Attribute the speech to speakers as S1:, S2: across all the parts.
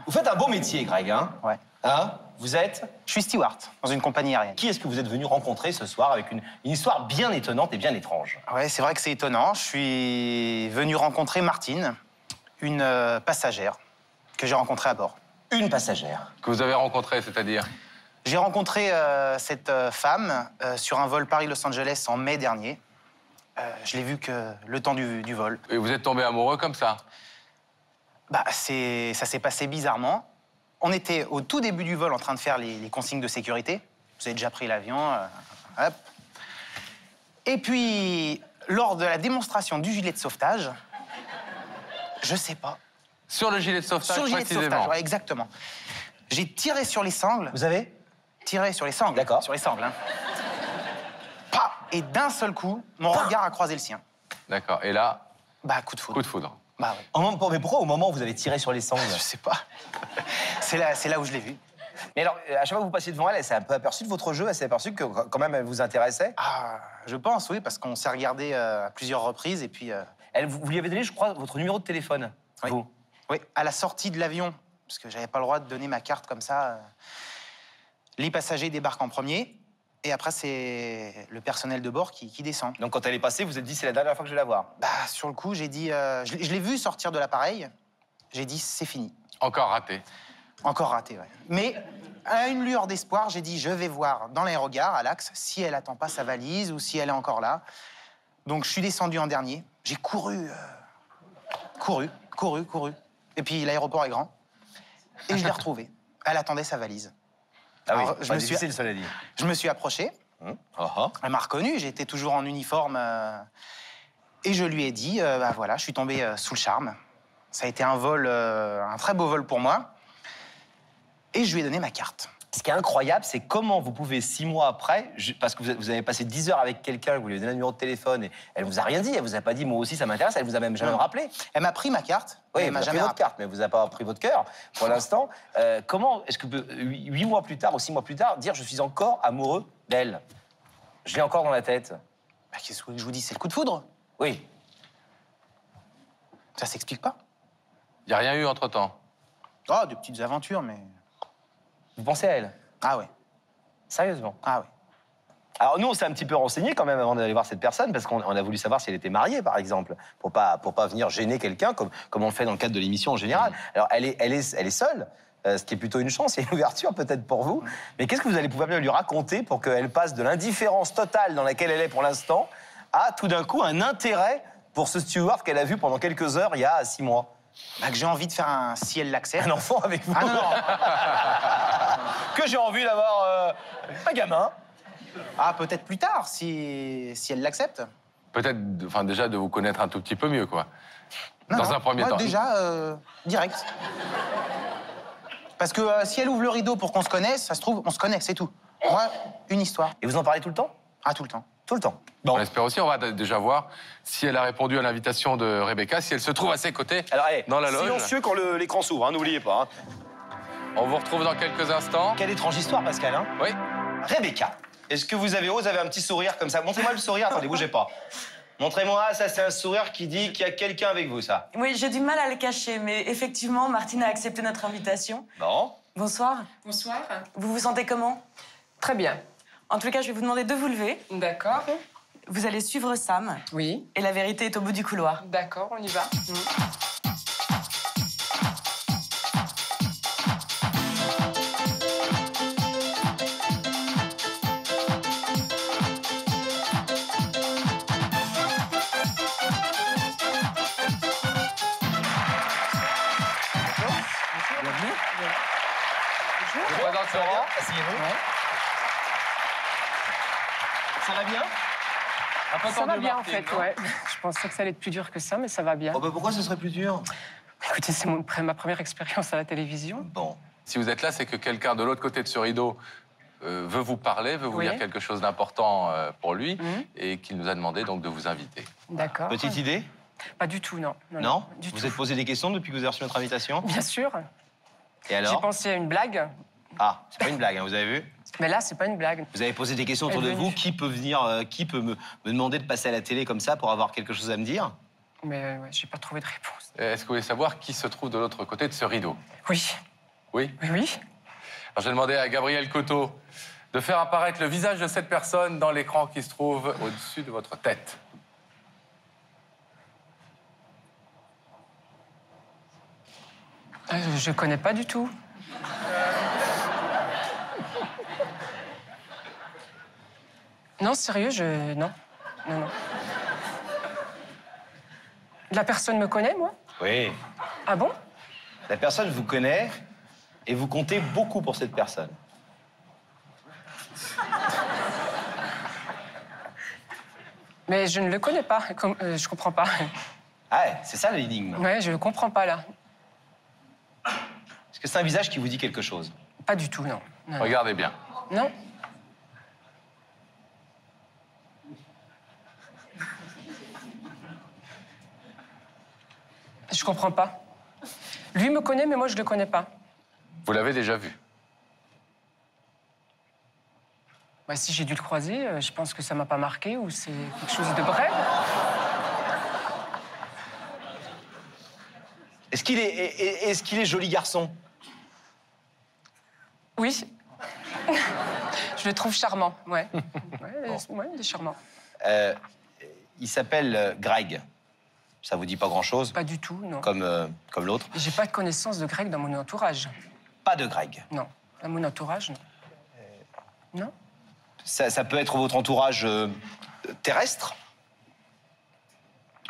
S1: Vous faites un beau métier, Greg, hein?
S2: Ouais.
S1: Hein? Vous êtes?
S2: Je suis steward dans une compagnie aérienne.
S1: Qui est-ce que vous êtes venu rencontrer ce soir avec une histoire bien étonnante et bien étrange?
S2: Ouais, c'est vrai que c'est étonnant. Je suis venu rencontrer Martine, une passagère que j'ai rencontrée à bord.
S1: Une passagère.
S3: Que vous avez rencontré, c'est-à-dire?
S2: J'ai rencontré cette femme sur un vol Paris-Los Angeles en mai dernier. Je l'ai vue que le temps du vol.
S3: Et vous êtes tombé amoureux comme ça?
S2: Bah, ça s'est passé bizarrement. On était au tout début du vol en train de faire les consignes de sécurité. Vous avez déjà pris l'avion, hop. Et puis, lors de la démonstration du gilet de sauvetage, je sais pas.
S3: Sur le gilet de sauvetage,
S2: Sur le gilet de
S3: précisément.
S2: sauvetage, ouais, exactement. J'ai tiré sur les sangles.
S1: Vous avez?
S2: Tiré sur les sangles.
S1: D'accord.
S2: Sur les sangles, hein. Pah! Et d'un seul coup, mon regard a croisé le sien.
S3: D'accord. Et là,
S2: Bah, coup de foudre.
S3: coup de foudre.
S2: Bah ouais.
S1: Mais pourquoi au moment où vous avez tiré sur les sangles?
S2: Je sais pas. C'est là où je l'ai vue.
S1: Mais alors, à chaque fois que vous passiez devant elle, elle s'est un peu aperçue de votre jeu, elle s'est aperçue que quand même elle vous intéressait?
S2: Ah, je pense, oui, parce qu'on s'est regardé à plusieurs reprises et puis...
S1: Vous lui avez donné, je crois, votre numéro de téléphone.
S2: Oui.
S1: Vous.
S2: Oui, à la sortie de l'avion, parce que j'avais pas le droit de donner ma carte comme ça. Les passagers débarquent en premier, et après, c'est le personnel de bord qui descend.
S1: Donc quand elle est passée, vous vous êtes dit, c'est la dernière fois que je vais la voir.
S2: Bah, sur le coup, j'ai dit... je l'ai vu sortir de l'appareil, j'ai dit, c'est fini.
S3: Encore raté.
S2: Encore raté, ouais. Mais à une lueur d'espoir, j'ai dit, je vais voir dans les regards, à l'axe, si elle attend pas sa valise ou si elle est encore là. Donc, je suis descendu en dernier. J'ai couru. Et puis, l'aéroport est grand. Et je l'ai retrouvée. Elle attendait sa valise.
S1: Ah oui,
S2: Alors,
S1: pas difficile, cela dit.
S2: Je me suis approché. Elle m'a reconnu. J'étais toujours en uniforme. Et je lui ai dit, bah voilà, je suis tombé sous le charme. Ça a été un vol, un très beau vol pour moi. Et je lui ai donné ma carte.
S1: Ce qui est incroyable, c'est comment vous pouvez, 6 mois après, parce que vous avez passé 10 heures avec quelqu'un, vous lui avez donné un numéro de téléphone, et elle vous a rien dit, elle vous a pas dit, moi aussi ça m'intéresse, elle vous a même jamais rappelé.
S2: Elle m'a pris ma carte.
S1: Oui,
S2: elle
S1: elle
S2: m'a
S1: m'a
S2: jamais
S1: pris votre
S2: rappelé.
S1: carte, mais vous n'avez pas pris votre cœur pour l'instant. Comment est-ce que 8 mois plus tard ou 6 mois plus tard, dire je suis encore amoureux d'elle? Je l'ai encore dans la tête.
S2: Bah, qu'est-ce que je vous dis, c'est le coup de foudre.
S1: Oui.
S2: Ça s'explique pas.
S3: Il n'y a rien eu entre-temps.
S2: Oh, de petites aventures, mais...
S1: Vous pensez à elle?
S2: Ah ouais,
S1: Sérieusement?
S2: ah ouais.
S1: Alors nous, on s'est un petit peu renseigné quand même avant d'aller voir cette personne, parce qu'on a voulu savoir si elle était mariée, par exemple, pour pas venir gêner quelqu'un, comme on le fait dans le cadre de l'émission en général. Alors elle est seule, ce qui est plutôt une chance et une ouverture peut-être pour vous. Mais qu'est-ce que vous allez pouvoir bien lui raconter pour qu'elle passe de l'indifférence totale dans laquelle elle est pour l'instant à tout d'un coup un intérêt pour ce steward qu'elle a vu pendant quelques heures il y a 6 mois?
S2: Bah, que j'ai envie de faire un si elle l'accepte.
S1: Un enfant avec vous?
S2: Ah non, non.
S1: Que j'ai envie d'avoir un gamin.
S2: Ah, peut-être plus tard, si elle l'accepte.
S3: Peut-être, enfin, déjà de vous connaître un tout petit peu mieux, quoi.
S2: Non,
S3: Dans
S2: non.
S3: un premier
S2: Moi,
S3: temps.
S2: déjà, direct. Parce que si elle ouvre le rideau pour qu'on se connaisse, ça se trouve, on se connaît, c'est tout. Moi, une histoire.
S1: Et vous en parlez tout le temps?
S2: Ah, tout le temps.
S1: Tout le temps.
S3: On espère aussi, on va déjà voir si elle a répondu à l'invitation de Rebecca, si elle se trouve à ses côtés
S1: Alors, allez,
S3: dans la loge.
S1: silencieux quand l'écran s'ouvre, hein, n'oubliez pas. Hein.
S3: On vous retrouve dans quelques instants.
S1: Quelle étrange histoire, Pascal, hein?
S3: Oui.
S1: Rebecca, est-ce que vous avez un petit sourire comme ça? Montrez-moi le sourire, attendez, bougez pas. Montrez-moi, ça c'est un sourire qui dit qu'il y a quelqu'un avec vous, ça.
S4: Oui, j'ai du mal à le cacher, mais effectivement, Martine a accepté notre invitation.
S1: Bon.
S4: Bonsoir.
S5: Bonsoir.
S4: Vous vous sentez comment?
S5: Très bien.
S4: En tout cas, je vais vous demander de vous lever.
S5: D'accord.
S4: Vous allez suivre Sam.
S5: Oui.
S4: Et la vérité est au bout du couloir.
S5: D'accord, on y va.
S3: Je vous présente Laurent.
S1: Asseyez-vous. Ça va bien?
S3: Un peu
S5: Ça
S3: tendu,
S5: va bien, en
S3: Martine,
S5: fait,
S3: non?
S5: ouais. Je pensais que ça allait être plus dur que ça, mais ça va bien.
S1: Oh bah pourquoi ce serait plus dur?
S5: Écoutez, c'est ma première expérience à la télévision.
S1: Bon.
S3: Si vous êtes là, c'est que quelqu'un de l'autre côté de ce rideau veut vous parler, veut vous
S5: Oui.
S3: dire quelque chose d'important pour lui,
S5: Mhm.
S3: et qu'il nous a demandé donc de vous inviter.
S5: D'accord.
S1: Petite idée?
S5: Pas du tout, non.
S1: Non?
S5: Du
S1: Vous
S5: tout.
S1: êtes posé des questions depuis que vous avez reçu notre invitation?
S5: Bien sûr.
S1: Et
S5: J'ai
S1: alors?
S5: pensé à une blague,
S1: Ah, c'est pas une blague, hein, vous avez vu?
S5: mais là, c'est pas une blague.
S1: Vous avez posé des questions autour de
S5: Elle est
S1: vous.
S5: venue.
S1: Qui peut venir, qui peut me demander de passer à la télé comme ça pour avoir quelque chose à me dire?
S5: Mais ouais, j'ai pas trouvé de réponse.
S3: Est-ce que vous voulez savoir qui se trouve de l'autre côté de ce rideau?
S5: Oui.
S3: Oui.
S5: Oui.
S3: Alors j'ai demandé à Gabriel Coteau de faire apparaître le visage de cette personne dans l'écran qui se trouve au-dessus de votre tête.
S5: Je connais pas du tout. Non, sérieux, non. Non, non. La personne me connaît, moi?
S1: Oui.
S5: Ah bon?
S1: La personne vous connaît et vous comptez beaucoup pour cette personne.
S5: Mais je ne le connais pas. Je comprends pas.
S1: Ah ouais, c'est ça l'énigme.
S5: Ouais, je comprends pas, là.
S1: Est-ce que c'est un visage qui vous dit quelque chose?
S5: Pas du tout, non. Non.
S3: Regardez bien.
S5: Non. Je comprends pas. Lui me connaît, mais moi, je le connais pas.
S3: Vous l'avez déjà vu.
S5: Bah, si j'ai dû le croiser, je pense que ça m'a pas marqué ou c'est quelque chose de bref.
S1: Est-ce qu'il est joli garçon?
S5: Oui. Je le trouve charmant, ouais. Ouais, il est charmant.
S1: Il s'appelle Greg. Ça vous dit pas grand-chose?
S5: Pas du tout, non.
S1: Comme l'autre?
S5: J'ai pas de connaissance de grec dans mon entourage.
S1: Pas de Greg.
S5: Non. Dans mon entourage, non. Non.
S1: Ça peut être votre entourage terrestre.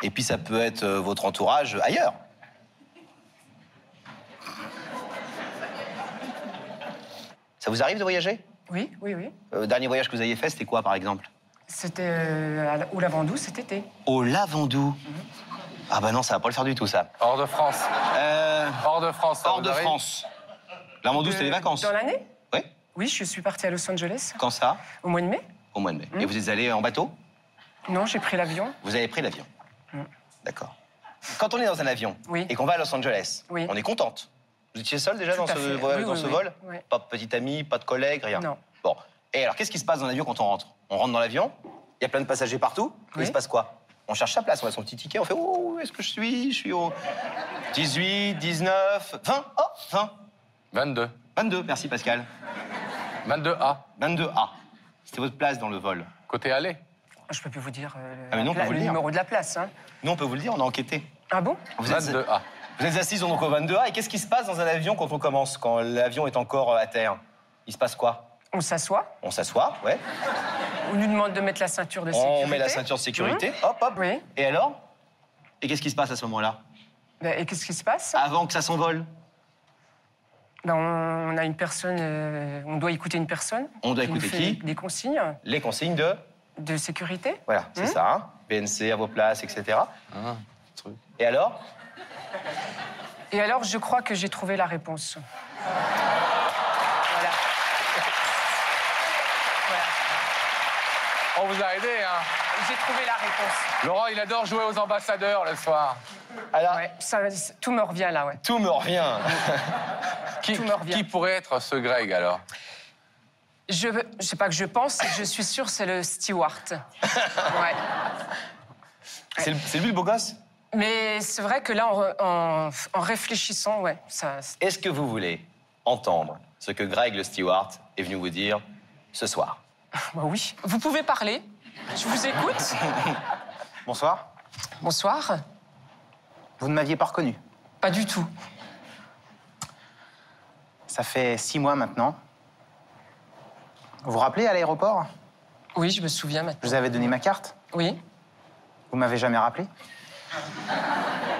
S1: Et puis ça peut être votre entourage ailleurs. Ça vous arrive de voyager?
S5: Oui, oui, oui.
S1: Le dernier voyage que vous aviez fait, c'était quoi, par exemple?
S5: C'était au Lavandou cet été.
S1: Au Lavandou. Ah bah non, ça va pas le faire du tout, ça.
S3: Hors de France. Hors de France. ça
S1: Hors
S3: vous
S1: de
S3: arrive
S1: France. Lavandou, c'était les vacances.
S5: Dans l'année?
S1: Oui.
S5: Oui, je suis partie à Los Angeles
S1: Quand ça?
S5: au mois de mai.
S1: Au mois de mai. Et vous êtes allé en bateau?
S5: Non, j'ai pris l'avion.
S1: Vous avez pris l'avion. D'accord. Quand on est dans un avion
S5: Oui.
S1: et qu'on va à Los Angeles,
S5: Oui.
S1: on est contente. Vous étiez seule déjà
S5: Tout
S1: dans
S5: à
S1: ce,
S5: fait.
S1: voyage,
S5: Oui,
S1: dans
S5: oui,
S1: ce
S5: oui.
S1: vol?
S5: Oui.
S1: Pas de petite amie, pas de collègue, rien?
S5: Non.
S1: Bon. Et alors, qu'est-ce qui se passe dans l'avion quand on rentre? On rentre dans l'avion, il y a plein de passagers partout, et
S5: Oui.
S1: il se passe quoi? On cherche sa place, on a son petit ticket, on fait « Oh, où est-ce que je suis? Je suis au 18, 19, 20, oh, 20.
S3: 22.
S1: 22, merci Pascal.
S3: 22A.
S1: 22A. C'était votre place dans le vol.
S3: Côté aller.
S5: Je peux plus vous dire
S1: Ah, mais non, on peut vous le dire.
S5: numéro de la place. Hein.
S1: Nous, on peut vous le dire, on a enquêté.
S5: Ah bon?
S1: Vous êtes,
S3: 22A.
S1: vous êtes assise donc au 22A, et qu'est-ce qui se passe dans un avion quand on commence, quand l'avion est encore à terre? Il se passe quoi?
S5: On s'assoit,
S1: On s'assoit, ouais.
S5: on lui demande de mettre la ceinture de sécurité.
S1: On met la ceinture de sécurité, hop, hop.
S5: Oui.
S1: Et alors? Et qu'est-ce qui se passe à ce moment-là?
S5: Ben, et qu'est-ce qui se passe?
S1: Avant que ça s'envole?
S5: Ben, on a une personne, on doit écouter une personne.
S1: On doit
S5: qui nous
S1: écouter
S5: fait
S1: qui?
S5: Des consignes
S1: Les consignes de...
S5: de sécurité.
S1: Voilà, c'est ça, hein. BNC à vos places, etc. Et alors?
S5: Et alors, je crois que j'ai trouvé la réponse. Voilà.
S3: On vous a aidé, hein.
S5: J'ai trouvé la réponse.
S3: Laurent, il adore jouer aux ambassadeurs le soir.
S1: Alors,
S5: Ouais, tout me revient là, ouais.
S1: tout me revient.
S3: Qui,
S5: Tout me revient.
S3: qui pourrait être ce Greg, alors?
S5: Je sais pas que je pense, je suis sûre c'est le steward. Ouais.
S1: C'est lui le beau gosse?
S5: Mais c'est vrai que là, en réfléchissant, ouais, ça.
S1: Est-ce que vous voulez entendre ce que Greg le steward est venu vous dire ce soir?
S5: Bah oui. Vous pouvez parler. Je vous écoute.
S2: Bonsoir.
S5: Bonsoir.
S2: Vous ne m'aviez pas reconnu.
S5: Pas du tout.
S2: Ça fait 6 mois maintenant. Vous vous rappelez à l'aéroport?
S5: Oui, je me souviens
S2: Je
S5: maintenant.
S2: vous avais donné ma carte.
S5: Oui.
S2: Vous m'avez jamais rappelé.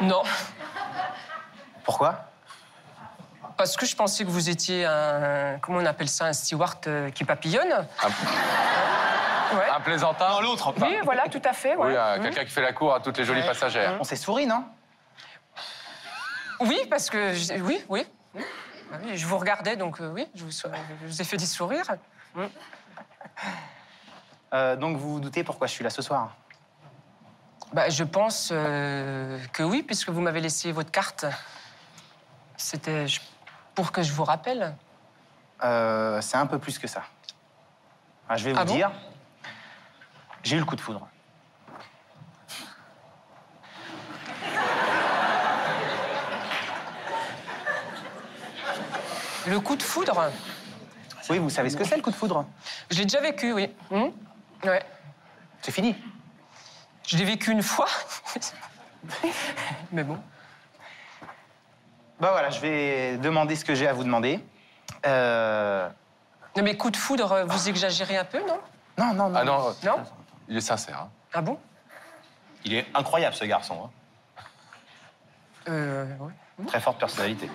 S5: Non.
S2: Pourquoi?
S5: Parce que je pensais que vous étiez un. Comment on appelle ça? Un steward qui papillonne. Ouais.
S3: Un plaisantin?
S1: Non, l'autre.
S5: Oui, voilà, tout à fait. Ouais.
S3: Oui, quelqu'un qui fait la cour à toutes les jolies passagères.
S2: On s'est souri, non?
S5: Oui, parce que. Oui, oui. Ah oui, je vous regardais, donc oui, je vous ai fait des sourires.
S2: Donc vous vous doutez pourquoi je suis là ce soir?
S5: Bah, je pense que oui, puisque vous m'avez laissé votre carte. C'était pour que je vous rappelle.
S2: C'est un peu plus que ça. Je vais vous
S5: Ah bon?
S2: dire, j'ai eu le coup de foudre.
S5: Le coup de foudre,
S2: Oui, vous savez ce que c'est, le coup de foudre?
S5: je l'ai déjà vécu, oui. Ouais.
S2: C'est fini.
S5: Je l'ai vécu une fois. Mais bon.
S2: Bah voilà, je vais demander ce que j'ai à vous demander.
S5: Non, mais coup de foudre, vous exagérez un peu, non?
S2: Non, non, non.
S3: Ah non,
S5: Non?
S3: il est sincère. Hein.
S5: Ah bon?
S1: Il est incroyable, ce garçon.
S5: Ouais.
S1: Très forte personnalité.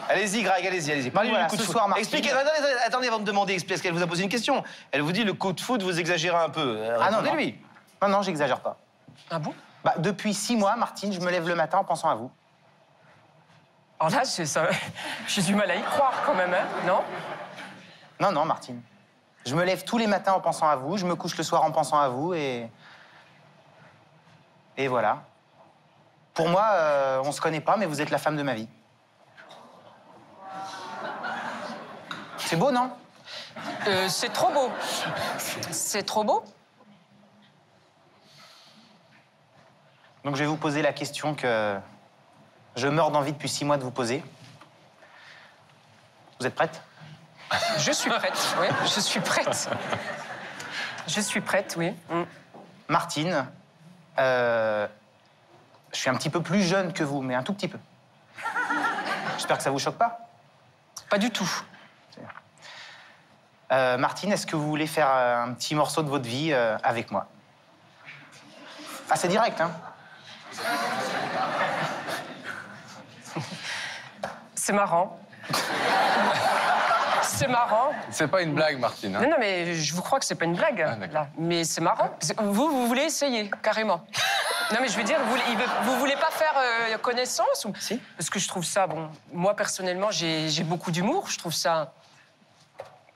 S1: Allez-y, Greg, allez-y. Parlez-lui
S2: Voilà,
S1: du coup de
S2: ce
S1: foot.
S2: soir, Martine.
S1: Expliquez, attendez avant de demander, parce qu'elle vous a posé une question. Elle vous dit le coup de foot, vous exagérez un peu.
S2: Ah non, non.
S1: Répondez-lui.
S2: Non, non, j'exagère pas.
S5: Ah bon?
S2: Bah, depuis 6 mois, Martine, je me lève le matin en pensant à vous.
S5: Alors là, j'ai du mal à y croire quand même, hein? Non?
S2: Non, non, Martine. Je me lève tous les matins en pensant à vous, je me couche le soir en pensant à vous et voilà. Pour moi, on se connaît pas, mais vous êtes la femme de ma vie. C'est beau, non?
S5: C'est trop beau. C'est trop beau?
S2: Donc je vais vous poser la question que je meurs d'envie depuis 6 mois de vous poser. Vous êtes prête?
S5: Je suis prête, oui. Je suis prête. Je suis prête, oui.
S2: Martine, je suis un petit peu plus jeune que vous, mais un tout petit peu. J'espère que ça vous choque pas.
S5: Pas du tout.
S2: Martine, est-ce que vous voulez faire un petit morceau de votre vie avec moi? Ah, c'est direct, hein?
S5: C'est marrant. C'est marrant.
S3: C'est pas une blague, Martine. Hein.
S5: Non, mais je vous crois que c'est pas une blague,
S3: Ah, d'accord.
S5: là. Mais c'est marrant. Vous voulez essayer, carrément. Non, mais je veux dire, vous voulez pas faire connaissance ou...
S1: Si.
S5: Parce que je trouve ça, bon, moi, personnellement, j'ai beaucoup d'humour. Je trouve ça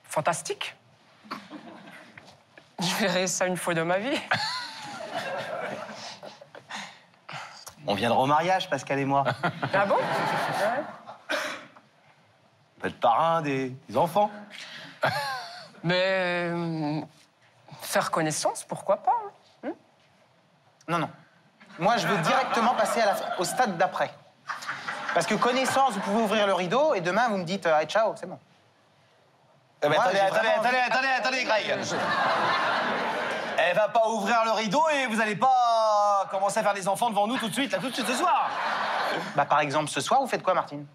S5: fantastique. Je verrai ça une fois dans ma vie.
S1: On viendra au mariage, Pascal et moi.
S5: Ah bon? Ouais.
S1: On peut être parrain des enfants.
S5: Mais faire connaissance, pourquoi pas? Hein?
S2: Non, non. Moi, je veux directement passer au stade d'après. Parce que connaissance, vous pouvez ouvrir le rideau et demain, vous me dites « Hey, ciao, c'est bon ».
S1: Mais
S2: Moi, j'ai
S1: attendez, Greg. Elle va pas ouvrir le rideau et vous allez pas commencer à faire des enfants devant nous tout de suite ce soir.
S2: Bah, par exemple, ce soir, vous faites quoi, Martine?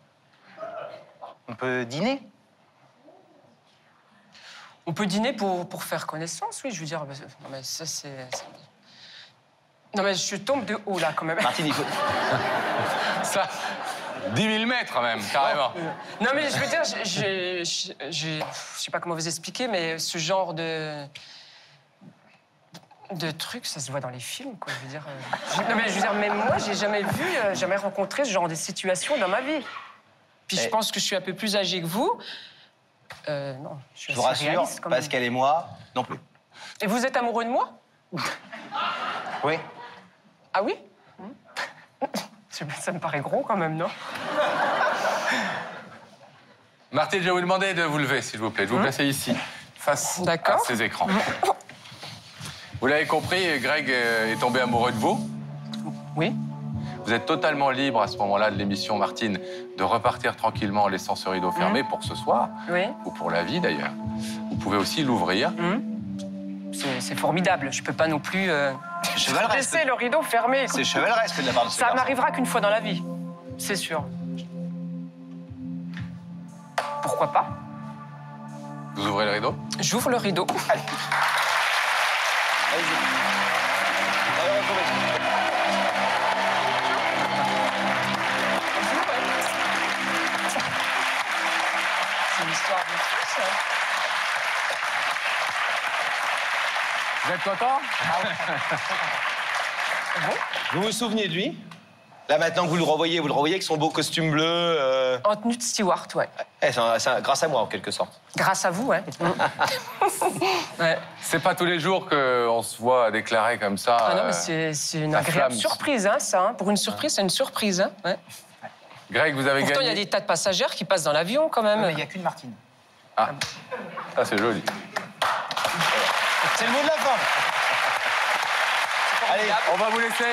S2: On peut dîner?
S5: On peut dîner pour faire connaissance, oui, je veux dire. Non, mais ça, c'est... Non, mais je tombe de haut, là, quand même.
S1: Martine, il faut...
S3: Ça, 10 000 mètres même, carrément.
S5: Non, mais je veux dire, je sais pas comment vous expliquer, mais ce genre de trucs, ça se voit dans les films, quoi. Je veux dire, non, mais je veux dire, même moi, j'ai jamais vu, jamais rencontré ce genre de situation dans ma vie. Puis je pense que je suis un peu plus âgée que vous. Non,
S1: Je vous rassure, Pascal et moi, non plus.
S5: Et vous êtes amoureux de moi?
S2: Oui.
S5: Ah oui? Ça me paraît gros, quand même, non?
S3: Martine, je vais vous demander de vous lever, s'il vous plaît. De vous placer ici, face à ces écrans. Vous l'avez compris, Greg est tombé amoureux de vous.
S5: Oui.
S3: Vous êtes totalement libre à ce moment-là de l'émission, Martine, de repartir tranquillement en laissant ce rideau fermé pour ce soir,
S5: Oui.
S3: ou pour la vie d'ailleurs. Vous pouvez aussi l'ouvrir.
S5: C'est formidable. Je peux pas non plus
S1: chevaleresque.
S5: laisser le rideau fermé.
S1: C'est chevaleresque de la part de ce
S5: Ça
S1: garçon.
S5: m'arrivera qu'une fois dans la vie, c'est sûr. Pourquoi pas?
S3: Vous ouvrez le rideau.
S5: J'ouvre le rideau.
S1: Allez, retrouvez.
S5: C'est une histoire de fou, ça.
S3: Vous êtes content?
S1: Vous vous souvenez de lui? Là, maintenant que vous le revoyez avec son beau costume bleu.
S5: En tenue de steward, ouais.
S1: C'est grâce à moi, en quelque sorte.
S5: Grâce à vous, ouais. Ouais.
S3: C'est pas tous les jours qu'on se voit déclarer comme ça.
S5: Ah non, mais c'est une
S3: la
S5: agréable
S3: flamme.
S5: surprise, hein, ça. Hein. Pour une surprise, c'est une surprise. Hein. Ouais.
S3: Greg, vous avez
S5: Pourtant, il y a
S3: gagné.
S5: des tas de passagères qui passent dans l'avion, quand même.
S2: Mais il n'y a qu'une Martine.
S3: Ah, ça c'est joli.
S1: C'est le mot de la fin.
S3: Allez, on va vous laisser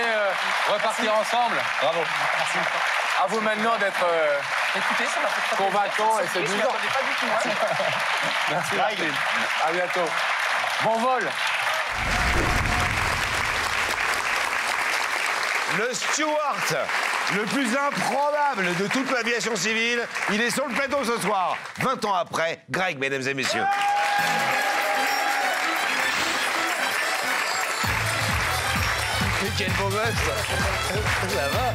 S3: repartir ensemble.
S1: Bravo.
S3: À vous maintenant d'être
S4: Écoutez, ça m'a fait très
S3: Convaincant et
S4: plaisir. Je
S3: séduisant.
S4: m'y attendais pas du tout. Hein.
S3: Merci Martine. À bientôt. Bon vol.
S6: Le steward le plus improbable de toute l'aviation civile, il est sur le plateau ce soir. 20 ans après, Greg, mesdames et messieurs. Mais quel beau gosse. Ça va?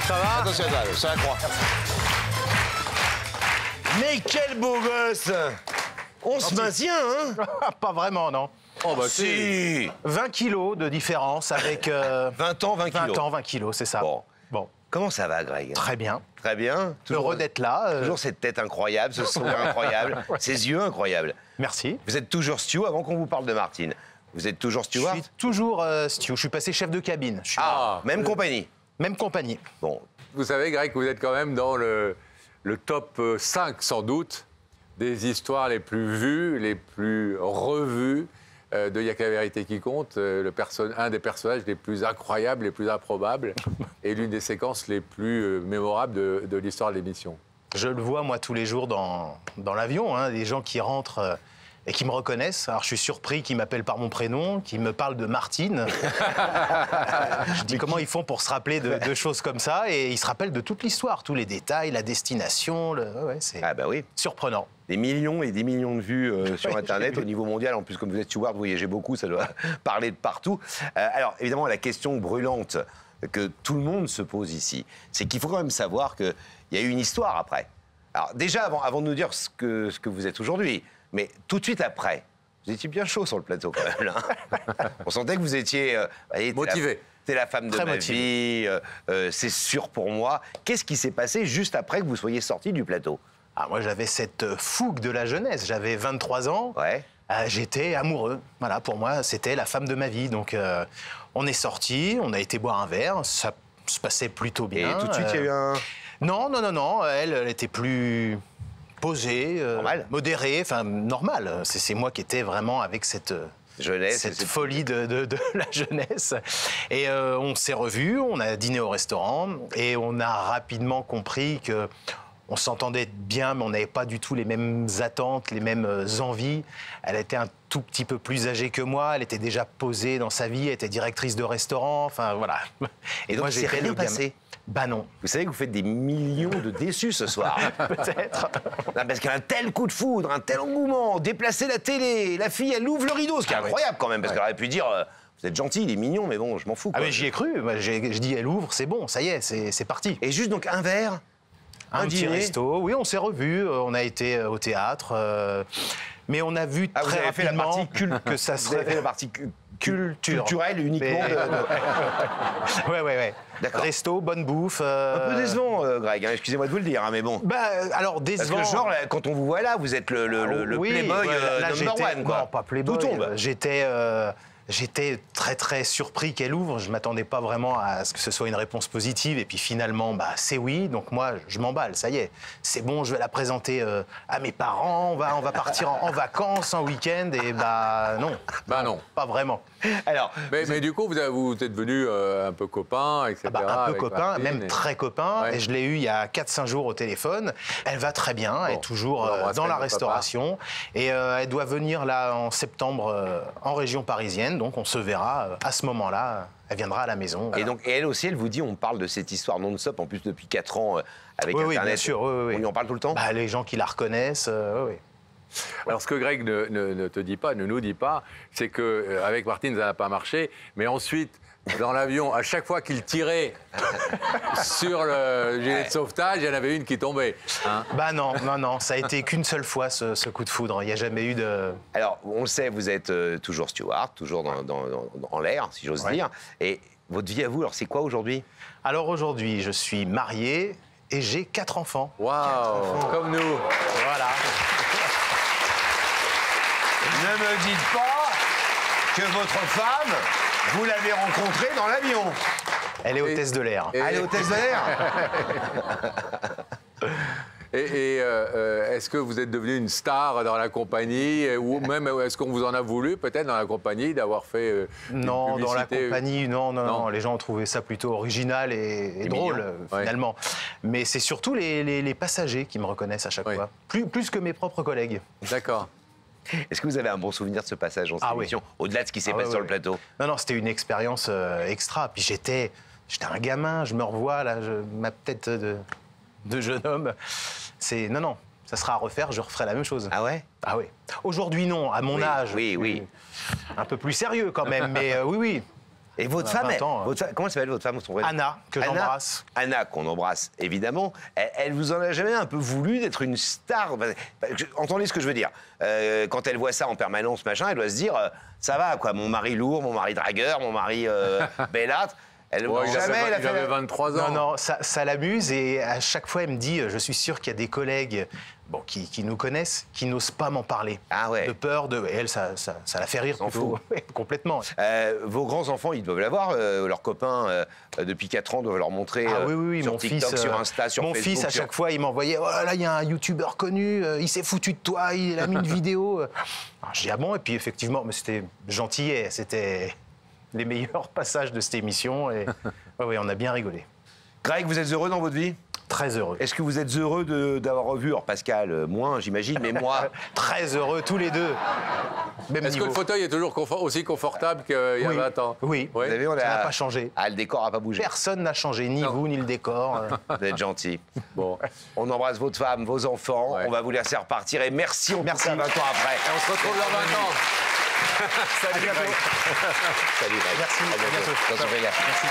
S6: Ça va? Attention à toi, sur la croix. Mais quel beau gosse. On se maintient, hein?
S7: Pas vraiment, non.
S6: Oh bah si.
S7: 20 kilos de différence avec...
S6: 20 ans, 20 kilos.
S7: 20 ans, 20 kilos, c'est ça.
S6: Bon. Comment ça va, Greg?
S7: Très bien.
S6: Très bien.
S7: Heureux d'être là.
S6: Toujours cette tête incroyable, ce sourire incroyable, ces yeux incroyables.
S7: Merci.
S6: Vous êtes toujours Stu, avant qu'on vous parle de Martine. Vous êtes toujours steward?
S7: Je suis toujours Stu. Je suis passé chef de cabine.
S6: Même compagnie.
S7: Même compagnie.
S6: Bon.
S3: Vous savez, Greg, que vous êtes quand même dans le top 5, sans doute, des histoires les plus vues, les plus revues de Y'a que la vérité qui compte. Un des personnages les plus incroyables, les plus improbables, et l'une des séquences les plus mémorables de l'histoire de l'émission.
S7: Je le vois, moi, tous les jours dans l'avion, hein, des gens qui rentrent et qui me reconnaissent. Alors, je suis surpris qu'ils m'appellent par mon prénom, qu'ils me parlent de Martine. Je dis comment ils font pour se rappeler de choses comme ça. Et ils se rappellent de toute l'histoire, tous les détails, la destination. Ouais, c'est surprenant.
S6: Des millions et des millions de vues sur Internet au niveau mondial. En plus, comme vous êtes steward, vous voyagez beaucoup, ça doit parler de partout. Alors, évidemment, la question brûlante que tout le monde se pose ici, c'est qu'il faut quand même savoir qu'il y a eu une histoire après. Alors, déjà, avant de nous dire ce que vous êtes aujourd'hui, mais tout de suite après, vous étiez bien chaud sur le plateau quand même. Là. On sentait que vous étiez
S3: motivé.
S6: T'es la femme de ma vie, c'est sûr pour moi. Qu'est-ce qui s'est passé juste après que vous soyez sorti du plateau?
S7: Moi, j'avais cette fougue de la jeunesse. J'avais 23 ans.
S6: Ouais.
S7: J'étais amoureux. Voilà, pour moi, c'était la femme de ma vie. Donc, on est sortis, on a été boire un verre. Ça se passait plutôt bien.
S6: Et tout de suite, il y a eu un...
S7: Non. Elle était plus posée, modérée, enfin, normale. C'est moi qui étais vraiment avec cette...
S6: jeunesse,
S7: cette folie de la jeunesse. Et on s'est revus, on a dîné au restaurant et on a rapidement compris que on s'entendait bien, mais on n'avait pas du tout les mêmes attentes, les mêmes envies. Elle était un tout petit peu plus âgée que moi, elle était déjà posée dans sa vie, elle était directrice de restaurant, enfin voilà.
S6: Et donc, c'est rien passé?
S7: Bah non.
S6: Vous savez que vous faites des millions de déçus ce soir.
S7: Peut-être.
S6: Parce qu'un tel coup de foudre, un tel engouement, déplacer la télé, la fille, elle ouvre le rideau, ce qui est incroyable quand même, parce qu'elle aurait pu dire vous êtes gentil, il est mignon, mais bon, je m'en fous.
S7: Ah mais j'y ai cru, je dis elle ouvre, c'est bon, ça y est, c'est parti.
S6: Et juste donc un verre,
S7: un petit resto, oui, on s'est revus, on a été au théâtre, mais on a vu très rapidement que ça serait...
S6: Vous avez fait la partie culturelle uniquement
S7: Ouais.
S6: D'accord.
S7: Resto, bonne bouffe.
S6: Un peu décevant, Greg, hein, excusez-moi de vous le dire, hein, mais bon.
S7: Alors décevant...
S6: Parce que genre, quand on vous voit là, vous êtes le
S7: oui,
S6: playboy number one, quoi.
S7: Non, pas playboy.
S6: Tout tombe.
S7: J'étais très très surpris qu'elle ouvre. Je m'attendais pas vraiment à ce que ce soit une réponse positive. Et puis finalement, c'est oui. Donc moi, je m'emballe. Ça y est, c'est bon. Je vais la présenter à mes parents. On va partir en vacances, en week-end. Et non.
S3: Non.
S7: Pas vraiment.
S6: Alors,
S3: mais du coup, vous êtes devenu un peu copain, etc.
S7: Un peu copain,
S3: Martine,
S7: même très copain.
S3: Ouais.
S7: Et je l'ai eu il y a 4-5 jours au téléphone. Elle va très bien, elle est toujours dans la restauration. Et elle doit venir là en septembre en région parisienne. Donc on se verra à ce moment-là. Elle viendra à la maison.
S6: Et donc, elle aussi, elle vous dit, on parle de cette histoire non-stop, en plus depuis 4 ans avec
S7: oui,
S6: Internet.
S7: Oui, bien sûr. Oui.
S6: On y en parle tout le temps?
S7: Les gens qui la reconnaissent, oui.
S3: Alors, ce que Greg ne te dit pas, ne nous dit pas, c'est qu'avec Martine, ça n'a pas marché. Mais ensuite, dans l'avion, à chaque fois qu'il tirait sur le gilet de sauvetage, il y en avait une qui tombait. Hein?
S7: Non. Ça a été qu'une seule fois, ce coup de foudre. Il n'y a jamais eu de...
S6: Alors, on le sait, vous êtes toujours steward, toujours en l'air, si j'ose dire. Et votre vie à vous, alors c'est quoi aujourd'hui?
S7: Alors aujourd'hui, je suis marié et j'ai 4 enfants.
S3: Waouh, comme nous.
S7: Voilà.
S6: Ne me dites pas que votre femme, vous l'avez rencontrée dans l'avion.
S7: Elle est hôtesse de l'air.
S6: Elle est hôtesse de l'air.
S3: Est-ce que vous êtes devenu une star dans la compagnie ou même est-ce qu'on vous en a voulu peut-être dans la compagnie d'avoir fait une
S7: Non, dans la
S3: publicité
S7: compagnie, non. Les gens ont trouvé ça plutôt original et drôle, finalement. Mais c'est surtout les passagers qui me reconnaissent à chaque fois. Plus que mes propres collègues.
S3: D'accord.
S6: Est-ce que vous avez un bon souvenir de ce passage en cette émission, au-delà de ce qui s'est passé sur le plateau?
S7: Non, c'était une expérience extra. Puis j'étais un gamin, je me revois, là, ma tête de jeune homme. Non, ça sera à refaire, je referai la même chose.
S6: Ah ouais?
S7: Ah oui. Aujourd'hui, non, à mon âge.
S6: Oui.
S7: Un peu plus sérieux quand même, mais oui.
S6: Et votre femme, comment s'appelle votre femme?
S7: Anna, que j'embrasse.
S6: Anna, qu'on embrasse, évidemment. Elle vous en a jamais un peu voulu d'être une star? Entendez ce que je veux dire. Quand elle voit ça en permanence, machin, elle doit se dire, ça va, quoi, mon mari lourd, mon mari dragueur, mon mari bellâtre.
S3: Il avait 23 ans.
S7: Non, ça l'amuse et à chaque fois, elle me dit, je suis sûr qu'il y a des collègues qui nous connaissent, qui n'osent pas m'en parler.
S6: Ah ouais.
S7: De peur de... Et elle, ça la fait rire.
S6: S'en fout.
S7: Complètement.
S6: Vos grands-enfants, ils doivent l'avoir. Leurs copains, depuis 4 ans, doivent leur montrer sur
S7: mon
S6: TikTok,
S7: fils,
S6: sur Insta, sur
S7: mon
S6: Facebook.
S7: Mon fils, à chaque fois, il m'envoyait, oh là, il y a un youtubeur connu, il s'est foutu de toi, il a mis une vidéo. Alors, je dis, ah bon? Et puis effectivement, mais c'était gentil, c'était les meilleurs passages de cette émission. Et oui, on a bien rigolé.
S6: Greg, vous êtes heureux dans votre vie?
S7: Très heureux.
S6: Est-ce que vous êtes heureux d'avoir revu, alors Pascal, moins j'imagine, mais moi...
S7: Très heureux, tous les deux.
S3: Est-ce que le fauteuil est toujours aussi confortable qu'il y a 20 ans?
S7: Oui,
S6: Vous avez,
S7: ça n'a pas changé.
S6: Ah, le décor n'a pas bougé.
S7: Personne n'a changé, ni vous, ni le décor.
S6: Vous êtes gentil. Bon, on embrasse votre femme, vos enfants, on va vous laisser repartir et merci,
S7: Merci.
S6: 20 ans après.
S3: Et on se retrouve dans 20 ans.
S6: Salut Greg. Salut Greg.
S7: Merci,
S6: À bientôt.
S7: à bientôt.
S6: Attention, les gars.
S7: Merci.